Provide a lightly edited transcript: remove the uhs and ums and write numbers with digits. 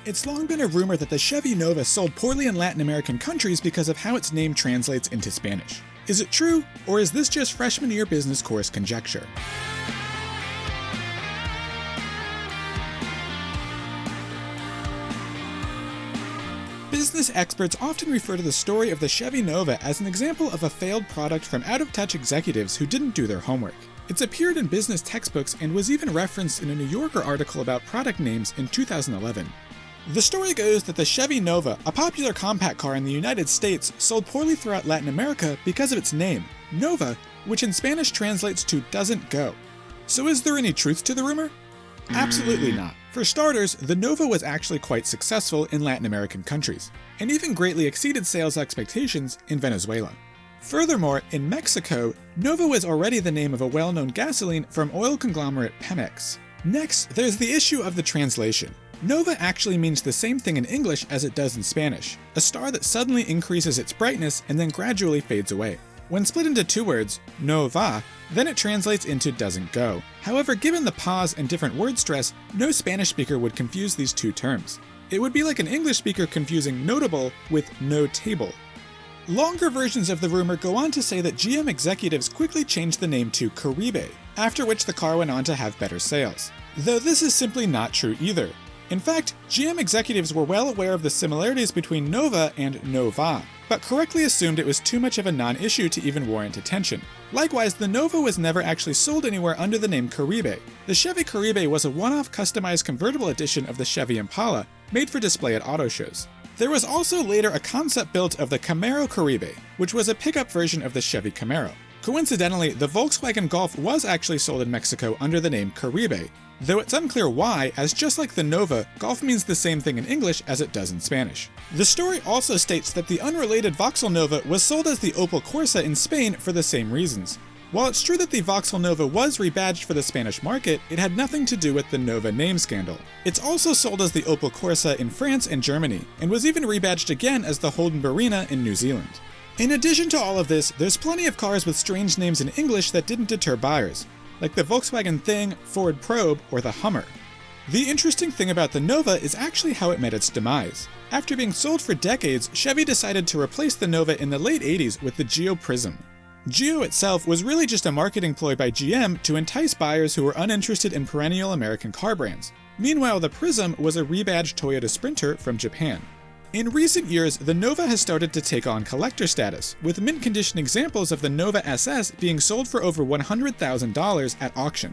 It's long been a rumor that the Chevy Nova sold poorly in Latin American countries because of how its name translates into Spanish. Is it true, or is this just freshman year business course conjecture? Business experts often refer to the story of the Chevy Nova as an example of a failed product from out-of-touch executives who didn't do their homework. It's appeared in business textbooks and was even referenced in a New Yorker article about product names in 2011. The story goes that the Chevy Nova, a popular compact car in the United States, sold poorly throughout Latin America because of its name, Nova, which in Spanish translates to doesn't go. So is there any truth to the rumor? Absolutely not. For starters, the Nova was actually quite successful in Latin American countries, and even greatly exceeded sales expectations in Venezuela. Furthermore, in Mexico, Nova was already the name of a well-known gasoline from oil conglomerate Pemex. Next, there's the issue of the translation. Nova actually means the same thing in English as it does in Spanish, a star that suddenly increases its brightness and then gradually fades away. When split into two words, no va, then it translates into doesn't go. However, given the pause and different word stress, no Spanish speaker would confuse these two terms. It would be like an English speaker confusing notable with no table. Longer versions of the rumor go on to say that GM executives quickly changed the name to Caribe, after which the car went on to have better sales. Though this is simply not true either. In fact, GM executives were well aware of the similarities between Nova and Nova, but correctly assumed it was too much of a non-issue to even warrant attention. Likewise, the Nova was never actually sold anywhere under the name Caribe. The Chevy Caribe was a one-off customized convertible edition of the Chevy Impala, made for display at auto shows. There was also later a concept built of the Camaro Caribe, which was a pickup version of the Chevy Camaro. Coincidentally, the Volkswagen Golf was actually sold in Mexico under the name Caribe, though it's unclear why, as just like the Nova, Golf means the same thing in English as it does in Spanish. The story also states that the unrelated Vauxhall Nova was sold as the Opel Corsa in Spain for the same reasons. While it's true that the Vauxhall Nova was rebadged for the Spanish market, it had nothing to do with the Nova name scandal. It's also sold as the Opel Corsa in France and Germany, and was even rebadged again as the Holden Barina in New Zealand. In addition to all of this, there's plenty of cars with strange names in English that didn't deter buyers, like the Volkswagen Thing, Ford Probe, or the Hummer. The interesting thing about the Nova is actually how it met its demise. After being sold for decades, Chevy decided to replace the Nova in the late 80s with the Geo Prism. Geo itself was really just a marketing ploy by GM to entice buyers who were uninterested in perennial American car brands. Meanwhile, the Prism was a rebadged Toyota Sprinter from Japan. In recent years, the Nova has started to take on collector status, with mint-condition examples of the Nova SS being sold for over $100,000 at auction.